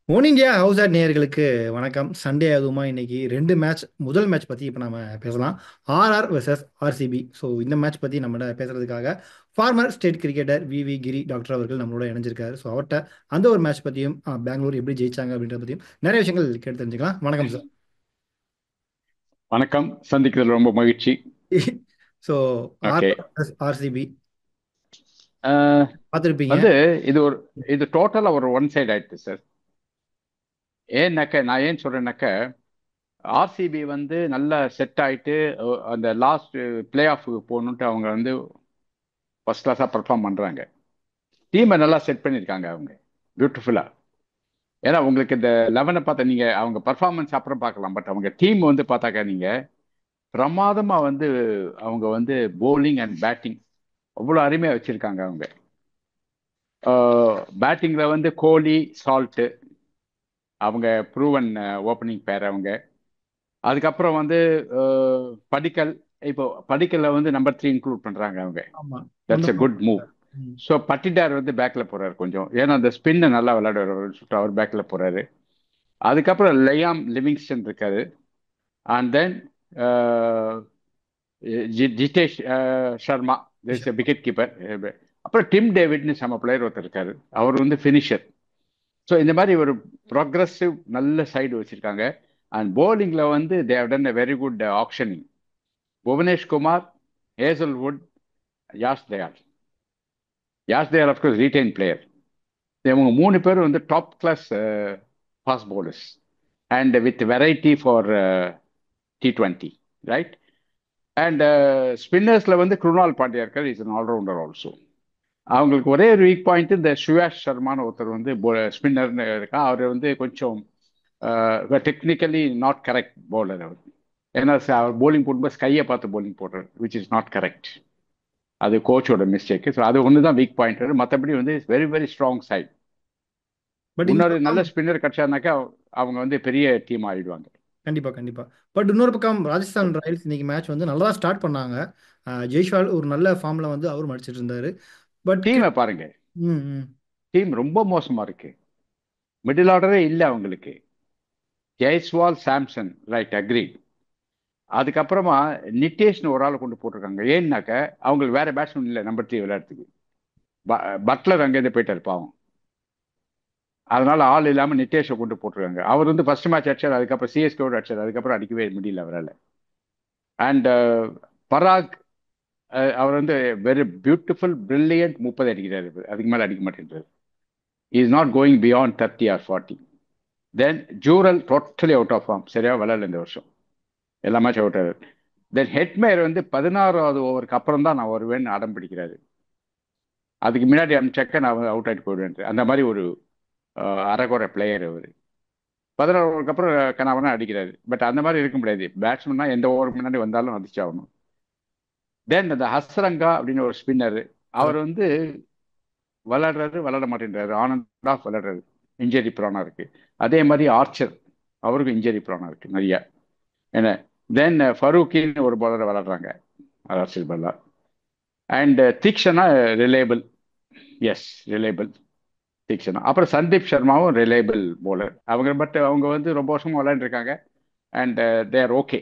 One India house add நேயர்களுக்கு வணக்கம். Sunday அதுவுமா இன்னைக்கு ரெண்டு மேட்ச். முதல் மேட்ச் பற்றி இப்போ நம்ம பேசலாம். RR versus RCB. ஸோ இந்த மேட்ச் பற்றி நம்மளோட பேசுறதுக்காக former state cricketer V Giri doctor அவர்கள் நம்மளோட இணைஞ்சிருக்காரு. ஸோ அவர்கிட்ட அந்த ஒரு மேட்ச் பற்றியும் பெங்களூர் எப்படி ஜெயிச்சாங்க அப்படின்றத பற்றியும் நிறைய விஷயங்கள் கேட்டு தெரிஞ்சுக்கலாம். வணக்கம் சார். வணக்கம். சந்திக்கிறதுல ரொம்ப மகிழ்ச்சி. So okay. RR versus RCB uh, பார்த்துருப்பீங்க. வந்து இது ஒரு இது டோட்டலா ஒரு ஒன் சைடு ஆயிடுச்சு சார். நான் ஏன் சொல்றேன்னாக்க ஆர்சிபி வந்து நல்லா செட் ஆயிட்டு அந்த லாஸ்ட் பிளே ஆஃப்க்கு போகணுன்ட்டு அவங்க வந்து ஃபர்ஸ்ட் கிளாஸா பெர்ஃபார்ம் பண்றாங்க. டீமை நல்லா செட் பண்ணியிருக்காங்க அவங்க பியூட்டிஃபுல்லா. ஏன்னா உங்களுக்கு இந்த 11 பார்த்தா நீங்க அவங்க பர்ஃபார்மன்ஸ் அப்புறம் பார்க்கலாம். பட் அவங்க டீம் வந்து பார்த்தாக்கா நீங்க பிரமாதமா வந்து அவங்க வந்து போலிங் அண்ட் பேட்டிங் அவ்வளோ அருமையா வச்சிருக்காங்க அவங்க. பேட்டிங்ல வந்து கோலி, சால்ட், அவங்க ப்ரூவன் ஓப்பனிங் பேர் அவங்க. அதுக்கப்புறம் வந்து படிக்கல். இப்போ படிக்கல்ல வந்து நம்பர் 3 இன்க்ளூட் பண்றாங்க அவங்க. ஆமாம். That's a good move. ம். ஸோ பட்டிடார் வந்து பேக்ல போறாரு கொஞ்சம், ஏன்னா அந்த ஸ்பின்னை நல்லா விளையாடுறாரு சொல்லிட்டு அவர் பேக்ல போறாரு. அதுக்கப்புறம் லியாம் லிவிங்ஸ்டன் இருக்காரு. And then Jitesh Sharma wicket keeper. அப்புறம் டிம் டேவிட்னு நம்ம பிளேயர் ஒருத்தர் இருக்காரு, அவர் வந்து ஃபினிஷர். ஸோ இந்த மாதிரி ஒரு ப்ரோக்ரஸிவ் நல்ல சைடு வச்சிருக்காங்க. அண்ட் போலிங்ல வந்து they have done a very good auctioning. Bhuvanesh Kumar, Hazlewood, Yash Dayal. Yash Dayal of course retain player. இவங்க மூணு பேரும் வந்து top class fast bowlers and with variety for T20, right? And ஸ்பின்னர்ஸ்ல வந்து குருணால் பாண்டியா இருக்கார், இஸ் an ஆல்ரவுண்டர் ஆல்சோ. அவங்களுக்கு ஒரே ஒரு வீக் பாயிண்ட் இந்த சுயாஷ் சர்மான்னு ஒருத்தர் வந்து ஸ்பின்னர்னு இருக்கா. அவர் வந்து கொஞ்சம் டெக்னிக்கலி நாட் கரெக்ட் பவுலர் அவர். ஏன்னா அவர் போலிங் போடும்போது ஸ்கையை பார்த்து போலிங் போடுறாரு, விச் இஸ் நாட் கரெக்ட். அது கோச்சோட மிஸ்டேக். ஸோ அது ஒன்று தான் வீக் பாயிண்ட். மற்றபடி வந்து very very strong side. But இந்த இன்னொரு நல்ல பக்கம் ஸ்பின்னர் கிடைச்சாருனாக்கா அவங்க வந்து பெரிய டீம் ஆயிடுவாங்க. கண்டிப்பா கண்டிப்பா. பட் இன்னொரு பக்கம் ராஜஸ்தான் ராயல்ஸ் இன்னைக்கு மேட்ச் வந்து நல்லா ஸ்டார்ட் பண்ணாங்க. ஜெய்ஷ்வால் ஒரு நல்ல ஃபார்ம்ல வந்து அவரும் அடிச்சிட்டு இருந்தாரு. பட் டீமை பாருங்க. ம் ம். டீம் ரொம்ப மோசமா இருக்கு. மிடில் ஆர்டரே இல்லை அவங்களுக்கு. Jaiswal, Samson, right, agree. அதுக்கப்புறமா நிட்டேஷ்னு ஒரு ஆளை கொண்டு போட்டிருக்காங்க. ஏன்னாக்க அவங்களுக்கு வேற பேட்ஸ்மேன் இல்லை நம்பர் 3 விளையாடுறதுக்கு. பட்லர் அங்கேருந்து போயிட்டாரு பாவம். அதனால ஆள் இல்லாம நிட்டேஷை கொண்டு போட்டிருக்காங்க. அவர் வந்து ஃபர்ஸ்ட் மேட்ச் அடிச்சார், அதுக்கப்புறம் சிஎஸ்கேவோட அடிச்சார், அதுக்கப்புறம் அடிக்கவே முடியல அவரால். அண்ட் பராக், அவர் வந்து வெரி பியூட்டிஃபுல் பிரில்லியன்ட் 30 அடிக்கிறாரு, அதுக்கு மேலே அடிக்க மாட்டேன்றாரு. Is not going beyond 30 or 40. Then Jurel totally out of form, சரியா விளையாடல இந்த வருஷம், எல்லா மேட்ச் அவுட் ஆகுது. தென் ஹெட்மேயர் வந்து 16வது ஓவருக்கு அப்புறம் தான் நான் வருவேன்னு அடம் பிடிக்கிறாரு. அதுக்கு முன்னாடி அனுப்பிச்சாக்க நான் அவுட் ஆகிட்டு போயிடுவேன். அந்த மாதிரி ஒரு அரைகுறை பிளேயர் அவர். 16 ஓவருக்கு அப்புறம் கனாவனா அடிக்கிறாரு. பட் அந்த மாதிரி இருக்க முடியாது. பேட்ஸ்மேன்னா எந்த ஓவருக்கு முன்னாடி வந்தாலும் அடிச்சாகணும். தென் அந்த ஹஸ்ரங்கா அப்படின்னு ஒரு ஸ்பின்னர், அவர் correct. வந்து விளையாடுறாரு, விளையாட மாட்டேன்றாரு, ஆன் அண்ட் ஆஃப் விளையாடுறாரு. இன்ஜரி ப்ரானா இருக்கு. அதே மாதிரி ஆர்ச்சர், அவருக்கும் இன்ஜரி ப்ரானா இருக்கு நிறைய. என்ன? தென் ஃபரூக்கின்னு ஒரு பாலர் விளையாடுறாங்க, Archer bowler. And Theekshana reliable. Yes, reliable Theekshana. அப்புறம் சந்தீப் சர்மாவும் ரிலேபிள் bowler அவங்க. பட் அவங்க வந்து ரொம்ப வருஷமா விளையாண்டுருக்காங்க. And they're okay,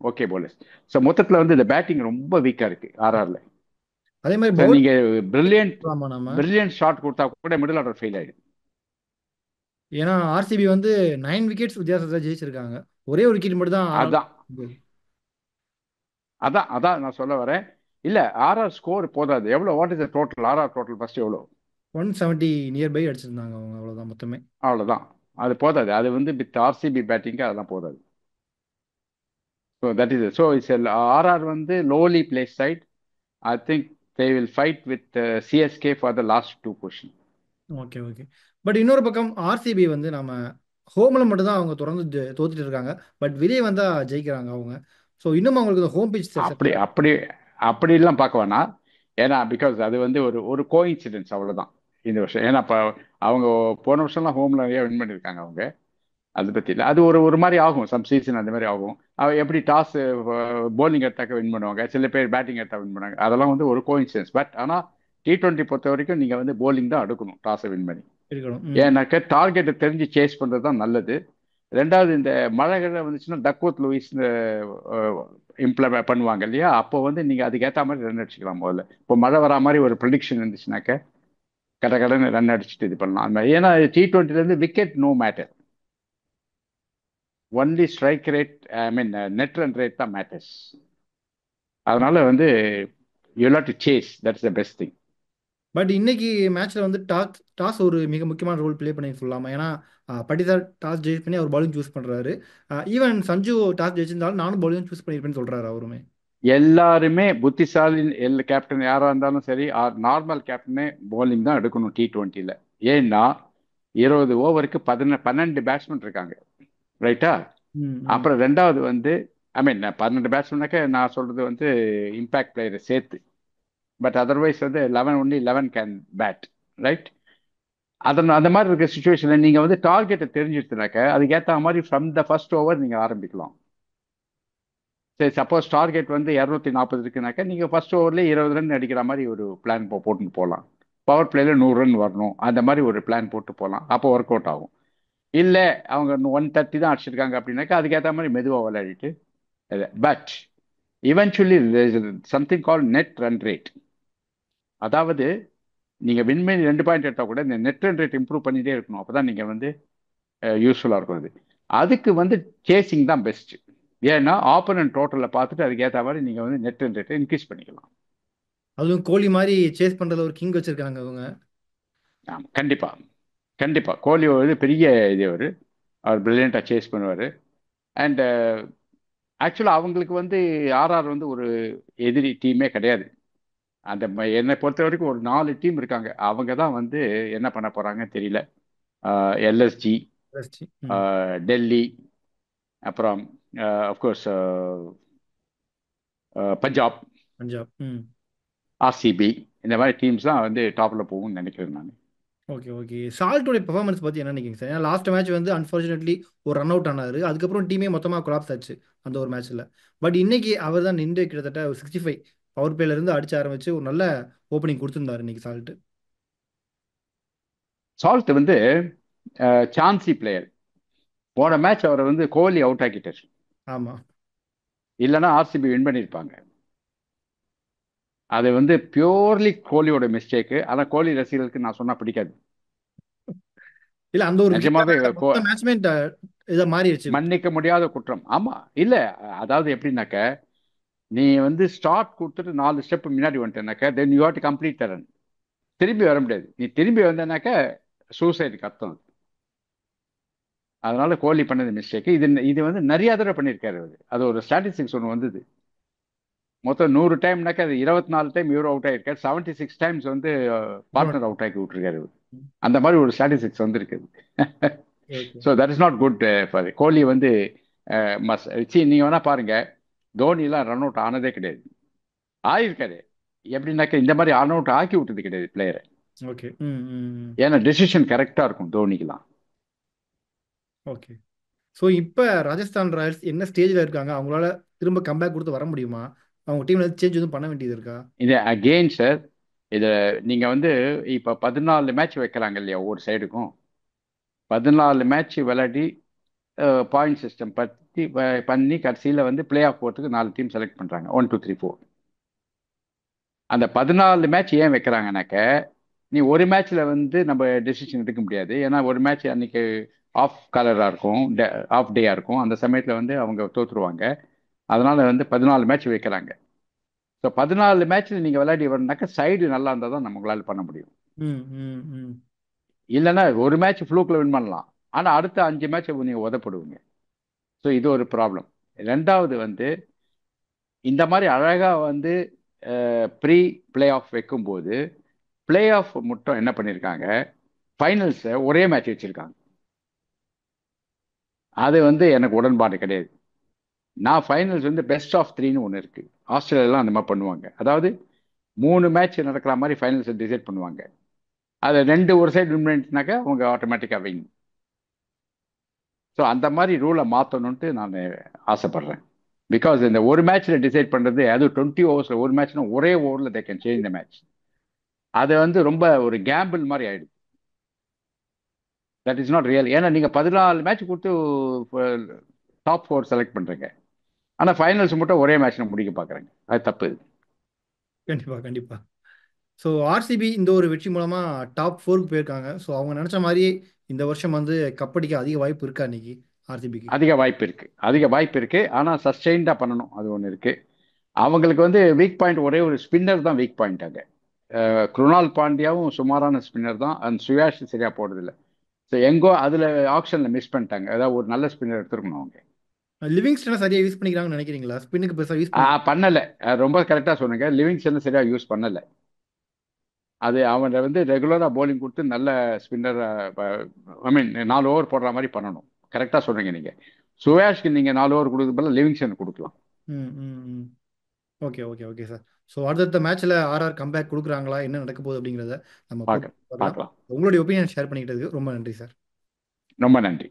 okay bowlers. So மொத்தத்தில் வந்து இந்த பேட்டிங் ரொம்ப வீக்காக இருக்கு ஆர்ஆர்ல. அதே மாதிரி ஸோ பவுல் நீங்க பிரில்லியன்ட் பண்ணலாமா நாம? பிரில்லியன்ட் ஷாட் கொடுத்தா கூட மிடில் ஆர்டர் ஃபெயில் ஆயிடும். ஏன்னா ஆர்சிபி வந்து 9 விக்கெட்ஸ் வித்தியாசத்தை ஜெயிச்சிருக்காங்க. ஒரே ஒரு விக்கெட் மட்டும் தான் ஆறாம். அதான் அதான் அதான் நான் சொல்ல வரேன். இல்ல, ஆர்ஆர் ஸ்கோர் போதாது. எவ்வளோ? What is the total? RR total first எவ்வளோ? 170 நியர்பை அடிச்சிருந்தாங்க அவங்க, அவ்வளவுதான் மொத்தமே. அவ்வளோதான். அது போதாது. அது வந்து வித் ஆர்சிபி பேட்டிங்கு அதெல்லாம் போதாது. So that is so it's RR வந்து lowly place side. I think they will fight with CSK for the last 2 position. Okay okay. But இன்னொரு பக்கம் ஆர்சிபி வந்து நம்ம ஹோம்ல மட்டும் தான் அவங்க தொடர்ந்து தோத்துட்டு இருக்காங்க. பட் வெளியே வந்தா ஜெயிக்கிறாங்க அவங்க. ஸோ இன்னும் அவங்களுக்கு இந்த ஹோம் பிச் செட். அப்படி அப்படி அப்படிலாம் பார்க்க வேணாம். ஏன்னா பிகாஸ் அது வந்து ஒரு ஒரு கோஇன்சிடென்ஸ் அவ்வளோதான் இந்த வருஷம். ஏன்னா இப்போ அவங்க போன வருஷம்லாம் ஹோம்ல நிறைய வின் பண்ணியிருக்காங்க அவங்க. அதை பற்றி இல்லை. அது ஒரு ஒரு மாதிரி ஆகும், சம் சீசன் அந்த மாதிரி ஆகும். எப்படி டாஸ் bowling எடுத்தாக்க வின் பண்ணுவாங்க, சில பேர் பேட்டிங் எடுத்தா வின் பண்ணுவாங்க. அதெல்லாம் வந்து ஒரு கோஇன்சிடென்ஸ். பட் ஆனால் T20 பொறுத்த வரைக்கும் நீங்கள் வந்து bowling தான் எடுக்கணும் டாஸை வின் பண்ணி. இருக்கணும். ம். ஏன்னாக்க டார்கெட்டை தெரிஞ்சு சேஸ் பண்ணுறது தான் நல்லது. ரெண்டாவது இந்த மழைகள் வந்துச்சுன்னா டக்வர்த் லூயிஸ் இம்ப்ளிமெண்ட் பண்ணுவாங்க இல்லையா, அப்போ வந்து நீங்கள் அதுக்கேற்ற மாதிரி ரன் அடிச்சுக்கலாம். முதல்ல இப்போ மழை வரா மாதிரி ஒரு ப்ரிடிக்ஷன் இருந்துச்சுனாக்க கட கடன்னு ரன் அடிச்சுட்டு இது பண்ணலாம். அந்த மாதிரி ஏன்னா T20லேருந்து wicket no matter, only strike rate, I mean net run rate தான் மேட்டர்ஸ். அதனால வந்து you lot to chase, that's the best thing. But இன்னைக்கு மேட்ச்ல வந்து டாஸ் டாஸ் ஒரு மிக முக்கியமான ரோல் ப்ளே பண்ணி சொல்லலாமா? ஏன்னா பட்டிதார் டாஸ் ஜெயிச் பண்ணி அவர் பவுலிங் சூஸ் பண்றாரு. ஈவன் சஞ்சு டாஸ் ஜெயிச்சிருந்தாலும் நானும் பவுலிங் சூஸ் பண்ணியிருப்பேன்னு சொல்றாரு அவருமே. எல்லாருமே புத்திசாலி, கேப்டன் யாராக இருந்தாலும் சரி, நார்மல் கேப்டனே bowling தான் எடுக்கணும் T20ல. ஏன்னா 20 ஓவருக்கு 12 பேட்ஸ்மேன் இருக்காங்க, ரைட்டா? ம், ம். அப்புறம் ரெண்டாவது வந்து ஐ மீன் 12 பேட்ஸ்மேனாக்க நான் சொல்றது வந்து இம்பாக்ட் பிளேயரை சேர்த்து. பட் அதர்வைஸ் வந்து 11 ஒன்லி 11 கேன் பேட், ரைட்? அந்த மாதிரி இருக்க சுச்சுவேஷனில் நீங்கள் வந்து டார்கெட்டை தெரிஞ்சிருச்சுனாக்க அதுக்கேற்ற மாதிரி ஃப்ரம் த ஃபர்ஸ்ட் ஓவர் நீங்கள் ஆரம்பிக்கலாம். சரி, சப்போஸ் டார்கெட் வந்து 240 இருக்குனாக்கா நீங்கள் ஃபர்ஸ்ட் ஓவர்லேயே 20 ரன் அடிக்கிற மாதிரி ஒரு பிளான் போட்டுன்னு போகலாம். பவர் பிளேல 100 ரன் வரணும், அந்த மாதிரி ஒரு பிளான் போட்டு போகலாம். அப்போ ஒர்க் அவுட் ஆகும். இல்லை அவங்க 130 தான் அடிச்சிருக்காங்க அப்படின்னாக்கா அதுக்கேற்ற மாதிரி மெதுவாக விளையாடிட்டு. But eventually there is something called net run rate. அதாவது நீங்கள் விண்மீன் 2 பாயிண்ட் எடுத்தால் கூட இந்த நெட் ரன் ரேட் இம்ப்ரூவ் பண்ணிட்டே இருக்கணும். அப்போ தான் நீங்கள் வந்து யூஸ்ஃபுல்லாக இருக்கும். அதுக்கு வந்து சேசிங் தான் பெஸ்ட். ஏன்னா ஆப்போனன்ட் டோட்டலில் பார்த்துட்டு அதுக்கேற்ற மாதிரி நீங்கள் வந்து நெட் ரன் ரேட்டை இன்க்ரீஸ் பண்ணிக்கலாம். அதுவும் கோலி மாதிரி சேஸ் பண்றதுல ஒரு கிங் வச்சிருக்காங்க அவங்க. ஆமாம், கண்டிப்பாக கண்டிப்பாக கோலி வந்து பெரிய இது அவர் பிரில்லியண்ட்டாக சேஸ் பண்ணுவார். அண்ட் ஆக்சுவலாக அவங்களுக்கு வந்து ஆர்ஆர் வந்து ஒரு எதிரி டீமே கிடையாது. என்னை பொறுத்த வரைக்கும் ஒரு 4 டீம் இருக்காங்க, அவங்க தான் வந்து என்ன பண்ண போகிறாங்கன்னு தெரியல. LSG, Best. ம். டெல்லி, அப்புறம் அஃப்கோர்ஸ் பஞ்சாப், பஞ்சாப். ம். ஆர்சிபி, இந்த மாதிரி டீம்ஸ் தான் வந்து டாப்பில் போகும்னு நினைக்கிறேன் நான். Okay, okay. சால்ட்டோட பெர்ஃபார்மன்ஸ் பத்தி என்ன நினைக்கிறீங்க சார்? ஏன்னா லாஸ்ட் மேட்ச் வந்து அன்ஃபார்ச்சுனேட்லி ஒரு ரன் அவுட் ஆனாரு. அதுக்கப்புறம் டீமே மொத்தமாக கொலாப்ஸ் ஆச்சு அந்த ஒரு மேட்ச்ல. பட் இன்னைக்கு அவர் தான் நின்று கிட்டத்தட்ட ஒரு 65 பவர் பிளேல இருந்து அடிச்சு ஆரம்பிச்சு ஒரு நல்ல ஓப்பனிங் கொடுத்திருந்தாரு இன்னைக்கு சால்ட். சால்ட் வந்து சான்சி பிளேயர். போன மேட்ச் அவரை வந்து கோலி அவுட் ஆக்கிட்டார், ஆமா. இல்லைன்னா ஆர்சிபி வின் பண்ணியிருப்பாங்க. அது வந்து பியூர்லி கோலியோட மிஸ்டேக்கு. ஆனால் கோலி ரசிகர்களுக்கு நான் சொன்னா பிடிக்காது. இல்ல அந்த ஒரு நிஜமாவே விஷயம் மொத்த மேட்ச்மே இதை மாறிடுச்சு. மன்னிக்க முடியாத குற்றம். ஆமா, இல்ல அதாவது எப்படின்னாக்க நீ வந்து ஸ்டார்ட் கொடுத்துட்டு 4 ஸ்டெப் முன்னாடி வந்துட்டேனாக்க then you have to complete the run. திரும்பி வர முடியாது. நீ திரும்பி வந்தனாக்க சூசைடுக்கு அர்த்தம் அது. அதனால கோலி பண்ணது மிஸ்டேக். இது இது வந்து நிறைய தடவை பண்ணியிருக்காரு அவரு. அது ஒரு ஸ்டாட்டிஸ்டிக்ஸ் ஒன்று வந்தது. மொத்தம் 100 டைம்னாக்க அது 24 டைம் இவர் அவுட் ஆயிருக்காரு, 76 டைம்ஸ் வந்து பார்ட்னர் அவுட் ஆக்கி விட்டுருக்காரு இவரு. அந்த மாதிரி ஒரு ஸ்டாட்டிஸ்டிக்ஸ் வந்திருக்குது. Okay. So that is not good for Kohli வந்து நீங்க வேணா பாருங்க, தோனிலாம் ரன் அவுட் ஆனதே கிடையாது. ஆயிருக்காரு எப்படின்னாக்க இந்த மாதிரி ரன் அவுட் ஆக்கி விட்டது கிடையாது பிளேயரை. ஓகே. ம், ம். ஏன்னா டெசிஷன் கரெக்டா இருக்கும் தோனிக்கெல்லாம். ஓகே. ஸோ இப்போ ராஜஸ்தான் ராயல்ஸ் என்ன ஸ்டேஜில் இருக்காங்க? அவங்களால திரும்ப கம்பேக் கொடுத்து வர முடியுமா? அவங்க டீம்ல சேஞ்ச் எதுவும் பண்ண வேண்டியது இருக்கா? இது அகெயின் சார், இதை நீங்க வந்து இப்போ 14 மேட்ச் வைக்கிறாங்க இல்லையா ஒவ்வொரு சைடுக்கும். 14 மேட்ச் விளையாடி பாயிண்ட் சிஸ்டம் பற்றி பண்ணி கடைசியில் வந்து பிளே ஆஃப் போகிறதுக்கு 4 டீம் செலக்ட் பண்ணுறாங்க, 1 2 3 4. அந்த 14 மேட்ச் ஏன் வைக்கிறாங்கனாக்க நீ ஒரு மேட்ச்ல வந்து நம்ம டெசிஷன் எடுக்க முடியாது. ஏன்னா ஒரு மேட்ச் அன்னைக்கு ஆஃப் கலராக இருக்கும், ஆஃப் டேயாக இருக்கும், அந்த சமயத்தில் வந்து அவங்க தோற்றுருவாங்க. அதனால வந்து 14 மேட்ச் வைக்கிறாங்க. ஸோ 14 மேட்ச்ல நீங்கள் விளையாடி வரணுனாக்கா சைடு நல்லா இருந்தால் தான் நம்மளால பண்ண முடியும். ம், ம், ம். இல்லைன்னா ஒரு மேட்ச் ஃப்ளூக்கில் வின் பண்ணலாம், ஆனால் அடுத்த 5 மேட்ச் நீங்கள் உதப்படுவீங்க. ஸோ இது ஒரு ப்ராப்ளம். ரெண்டாவது வந்து இந்த மாதிரி அழகாக வந்து ப்ரீ பிளே ஆஃப் வைக்கும்போது பிளே ஆஃப் மட்டும் என்ன பண்ணியிருக்காங்க, ஃபைனல்ஸை ஒரே மேட்ச் வச்சுருக்காங்க. அது வந்து எனக்கு உடன்பாடு கிடையாது. நான் ஃபைனல்ஸ் வந்து பெஸ்ட் ஆஃப் 3ன்னு ஒன்று இருக்குது. ஆஸ்திரேலியாலாம் அந்த மாதிரி பண்ணுவாங்க. அதாவது 3 மேட்ச் நடக்கிற மாதிரி ஃபைனல்ஸை டிசைட் பண்ணுவாங்க. அதை 2 ஒரு சைடு வின் பண்ணிட்டுனாக்கா அவங்க ஆட்டோமேட்டிக்காக வின். ஸோ அந்த மாதிரி ரூலை மாற்றணுன்ட்டு நான் ஆசைப்படுறேன். பிகாஸ் இந்த ஒரு மேட்ச்சில் டிசைட் பண்ணுறது, அது 20 ஓவர்ஸில் ஒரு மேட்ச்னா ஒரே ஓவரில் they can change the match. அது வந்து ரொம்ப ஒரு கேம்பிள் மாதிரி ஆயிடுது. That is not real. ஏன்னா நீங்க 14 மேட்ச் கொடுத்து டாப் 4 செலக்ட் பண்றீங்க. ஆனா ஃபைனல்ஸ் மட்டும் ஒரே மேட்ச்ல முடிக்க பாக்குறாங்க. அது தப்பு. கண்டிப்பா கண்டிப்பா. ஸோ ஆர்சிபி இந்த ஒரு வெற்றி மூலமா டாப் 4க்கு போயிருக்காங்க. ஸோ அவங்க நினைச்ச மாதிரியே இந்த வருஷம் வந்து கப்படிக்க அதிக வாய்ப்பு இருக்கா இன்னைக்கு ஆர்சிபிக்கு? அதிக வாய்ப்பு இருக்கு, அதிக வாய்ப்பு இருக்கு. ஆனா சஸ்டெயின்டா பண்ணணும், அது ஒண்ணு இருக்கு. அவங்களுக்கு வந்து வீக் பாயிண்ட் ஒரே ஒரு ஸ்பின்னர் தான் வீக் பாயிண்ட் அங்க. குருணால் பாண்டியாவும் சுமாரான ஸ்பின்னர் தான். அந்த சுயாஷ் சரியா போடுறதில்ல. ஸோ எங்கோ அதுல ஆப்ஷன்ல மிஸ் பண்ணிட்டாங்க. ஏதாவது ஒரு நல்ல ஸ்பின்னர் எடுத்துருக்கணும் அவங்க. லிவிங்ஸ்டனை சரியா யூஸ் பண்ணிக்கிறாங்கன்னு நினைக்கிறீங்களா? ஸ்பின்னுக்கு பெருசாக யூஸ் பண்ணி. பண்ணல. ரொம்ப கரெக்டா சொன்னீங்க. லிவிங்ஸ்டன் சரியா யூஸ் பண்ணல. அது அவனை வந்து ரெகுலரா போலிங் கொடுத்து நல்ல ஸ்பின்னர், ஐ மீன் 4 ஓவர் போடுற மாதிரி பண்ணணும். கரெக்டா சொல்றீங்க நீங்க. சுயாஷ்க்கு நீங்க 4 ஓவர் கொடுக்குறது பதிலா லிவிங்ஸ்டன் கொடுக்கலாம். ம் ம் ம். Okay okay okay sir. So அடுத்தடுத்த மேட்ச்ல ஆர்ஆர் கம்பேக் கொடுக்குறாங்களா, என்ன நடக்க போகுது அப்படிங்கிறத நம்ம பார்க்க பார்க்கலாம். பார்க்கலாம். உங்களுடைய ஒப்பீனியன் ஷேர் பண்ணிக்கிட்டதுக்கு ரொம்ப நன்றி சார். ரொம்ப நன்றி.